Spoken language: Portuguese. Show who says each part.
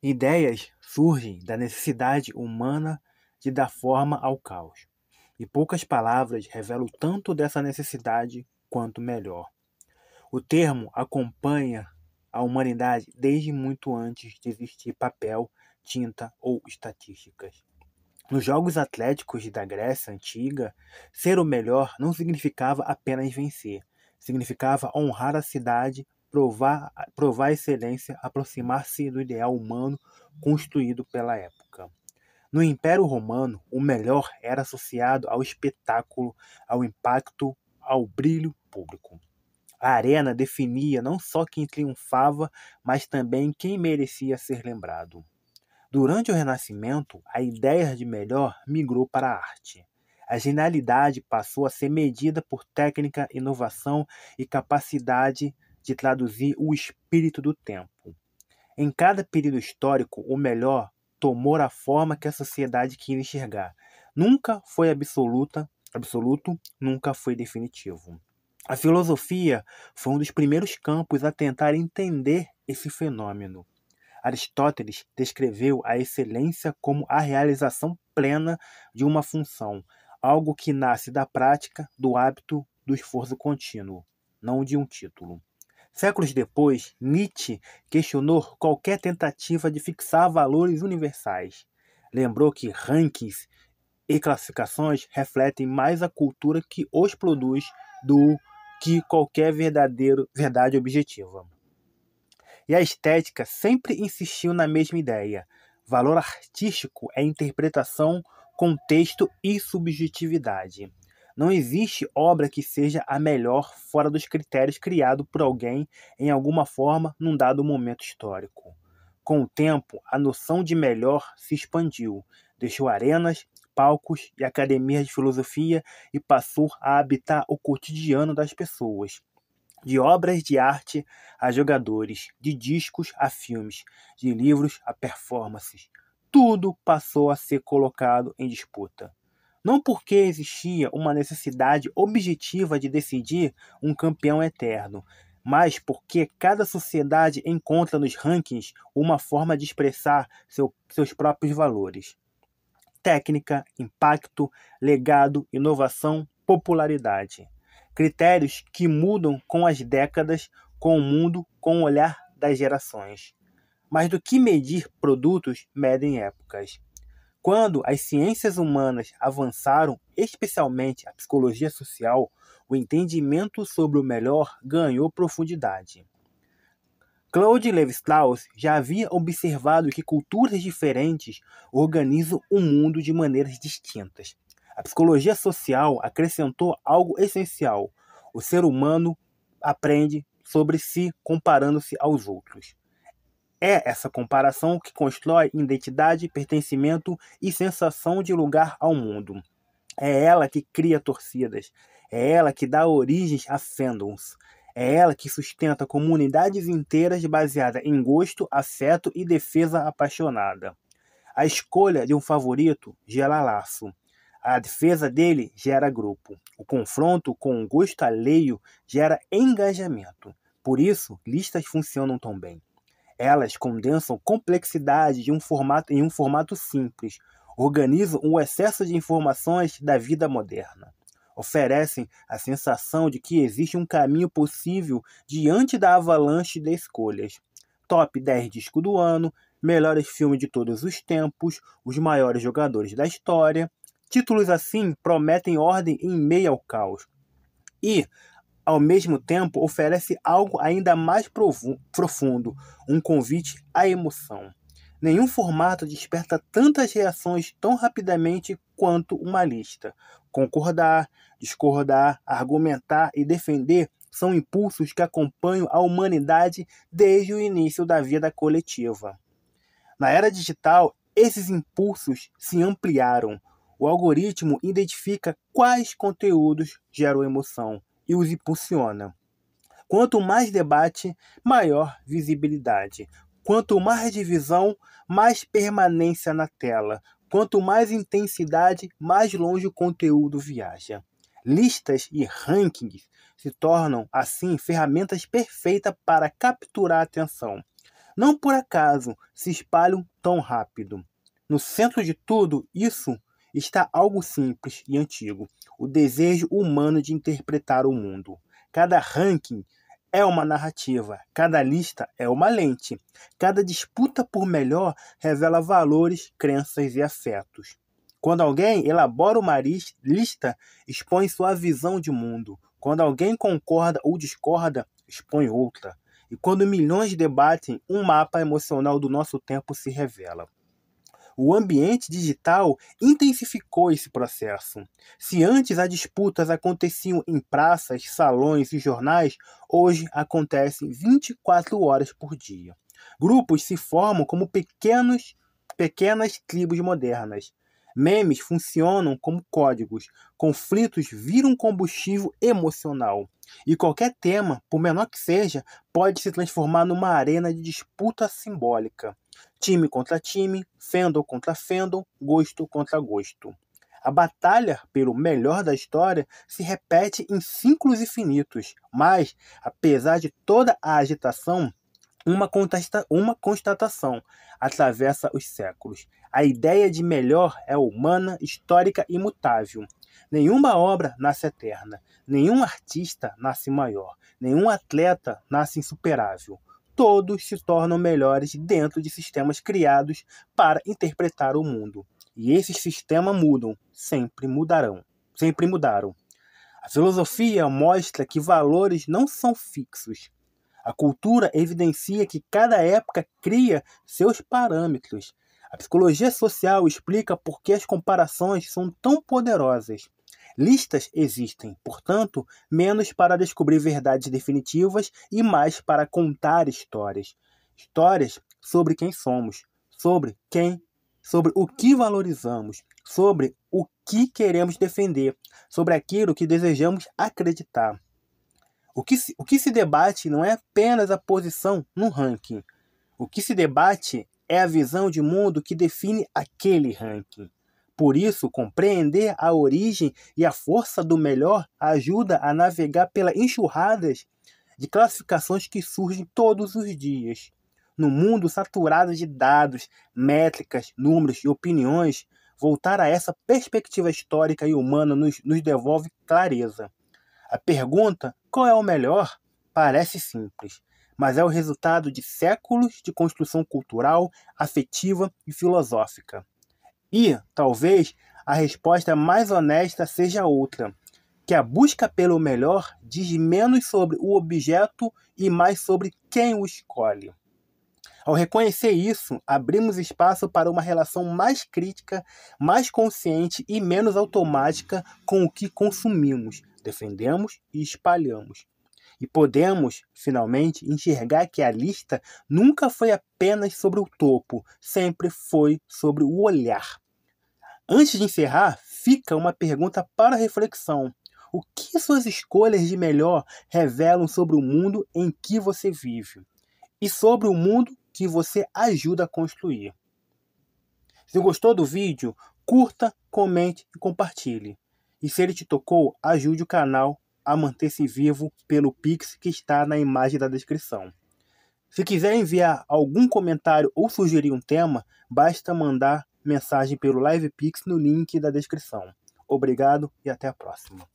Speaker 1: Ideias surgem da necessidade humana de dar forma ao caos, e poucas palavras revelam tanto dessa necessidade quanto melhor. O termo acompanha a humanidade desde muito antes de existir papel, tinta ou estatísticas. Nos Jogos Atléticos da Grécia Antiga, ser o melhor não significava apenas vencer, significava honrar a cidade, provar excelência, aproximar-se do ideal humano construído pela época. No Império Romano, o melhor era associado ao espetáculo, ao impacto, ao brilho público. A arena definia não só quem triunfava, mas também quem merecia ser lembrado. Durante o Renascimento, a ideia de melhor migrou para a arte. A genialidade passou a ser medida por técnica, inovação e capacidade de traduzir o espírito do tempo. Em cada período histórico, o melhor tomou a forma que a sociedade quis enxergar. Nunca foi absoluto, nunca foi definitivo. A filosofia foi um dos primeiros campos a tentar entender esse fenômeno. Aristóteles descreveu a excelência como a realização plena de uma função, algo que nasce da prática, do hábito, do esforço contínuo, não de um título. Séculos depois, Nietzsche questionou qualquer tentativa de fixar valores universais. Lembrou que rankings e classificações refletem mais a cultura que os produz do que qualquer verdade objetiva. E a estética sempre insistiu na mesma ideia. Valor artístico é interpretação, contexto e subjetividade. Não existe obra que seja a melhor fora dos critérios criados por alguém em alguma forma num dado momento histórico. Com o tempo, a noção de melhor se expandiu, deixou arenas, palcos e academias de filosofia e passou a habitar o cotidiano das pessoas. De obras de arte a jogadores, de discos a filmes, de livros a performances. Tudo passou a ser colocado em disputa. Não porque existia uma necessidade objetiva de decidir um campeão eterno, mas porque cada sociedade encontra nos rankings uma forma de expressar seus próprios valores. Técnica, impacto, legado, inovação, popularidade. Critérios que mudam com as décadas, com o mundo, com o olhar das gerações. Mais do que medir produtos, medem épocas. Quando as ciências humanas avançaram, especialmente a psicologia social, o entendimento sobre o melhor ganhou profundidade. Claude Lévi-Strauss já havia observado que culturas diferentes organizam o mundo de maneiras distintas. A psicologia social acrescentou algo essencial: o ser humano aprende sobre si comparando-se aos outros. É essa comparação que constrói identidade, pertencimento e sensação de lugar ao mundo. É ela que cria torcidas. É ela que dá origens a fandoms. É ela que sustenta comunidades inteiras baseadas em gosto, afeto e defesa apaixonada. A escolha de um favorito gera laço. A defesa dele gera grupo. O confronto com o gosto alheio gera engajamento. Por isso, listas funcionam tão bem. Elas condensam complexidade em um formato simples, organizam o excesso de informações da vida moderna. Oferecem a sensação de que existe um caminho possível diante da avalanche de escolhas. Top 10 disco do ano, melhores filmes de todos os tempos, os maiores jogadores da história. Títulos assim prometem ordem em meio ao caos. E, ao mesmo tempo, oferece algo ainda mais profundo, um convite à emoção. Nenhum formato desperta tantas reações tão rapidamente quanto uma lista. Concordar, discordar, argumentar e defender são impulsos que acompanham a humanidade desde o início da vida coletiva. Na era digital, esses impulsos se ampliaram. O algoritmo identifica quais conteúdos geram emoção e os impulsiona. Quanto mais debate, maior visibilidade. Quanto mais divisão, mais permanência na tela. Quanto mais intensidade, mais longe o conteúdo viaja. Listas e rankings se tornam, assim, ferramentas perfeitas para capturar a atenção. não por acaso se espalham tão rápido. No centro de tudo isso está algo simples e antigo: o desejo humano de interpretar o mundo. Cada ranking é uma narrativa, cada lista é uma lente, cada disputa por melhor revela valores, crenças e afetos. Quando alguém elabora uma lista, expõe sua visão de mundo. Quando alguém concorda ou discorda, expõe outra. E quando milhões debatem, um mapa emocional do nosso tempo se revela. O ambiente digital intensificou esse processo. Se antes as disputas aconteciam em praças, salões e jornais, hoje acontecem 24 horas por dia. Grupos se formam como pequenas tribos modernas. Memes funcionam como códigos. Conflitos viram combustível emocional. E qualquer tema, por menor que seja, pode se transformar numa arena de disputa simbólica. Time contra time, fandom contra fandom, gosto contra gosto. A batalha pelo melhor da história se repete em ciclos infinitos, mas, apesar de toda a agitação, uma constatação atravessa os séculos. A ideia de melhor é humana, histórica e imutável. Nenhuma obra nasce eterna, nenhum artista nasce maior, nenhum atleta nasce insuperável. Todos se tornam melhores dentro de sistemas criados para interpretar o mundo. E esses sistemas mudam, sempre mudaram. A filosofia mostra que valores não são fixos. A cultura evidencia que cada época cria seus parâmetros. A psicologia social explica por que as comparações são tão poderosas. Listas existem, portanto, menos para descobrir verdades definitivas e mais para contar histórias. Histórias sobre quem somos, sobre o que valorizamos, sobre o que queremos defender, sobre aquilo que desejamos acreditar. O que se debate não é apenas a posição no ranking. O que se debate é a visão de mundo que define aquele ranking. Por isso, compreender a origem e a força do melhor ajuda a navegar pelas enxurradas de classificações que surgem todos os dias. No mundo saturado de dados, métricas, números e opiniões, voltar a essa perspectiva histórica e humana nos devolve clareza. A pergunta, qual é o melhor, parece simples, mas é o resultado de séculos de construção cultural, afetiva e filosófica. E, talvez, a resposta mais honesta seja outra, que a busca pelo melhor diz menos sobre o objeto e mais sobre quem o escolhe. Ao reconhecer isso, abrimos espaço para uma relação mais crítica, mais consciente e menos automática com o que consumimos, defendemos e espalhamos. E podemos, finalmente, enxergar que a lista nunca foi apenas sobre o topo, sempre foi sobre o olhar. Antes de encerrar, fica uma pergunta para reflexão. O que suas escolhas de melhor revelam sobre o mundo em que você vive? E sobre o mundo que você ajuda a construir? Se gostou do vídeo, curta, comente e compartilhe. E se ele te tocou, ajude o canal a manter-se vivo pelo Pix que está na imagem da descrição. Se quiser enviar algum comentário ou sugerir um tema, basta mandar mensagem pelo LivePix no link da descrição. Obrigado e até a próxima.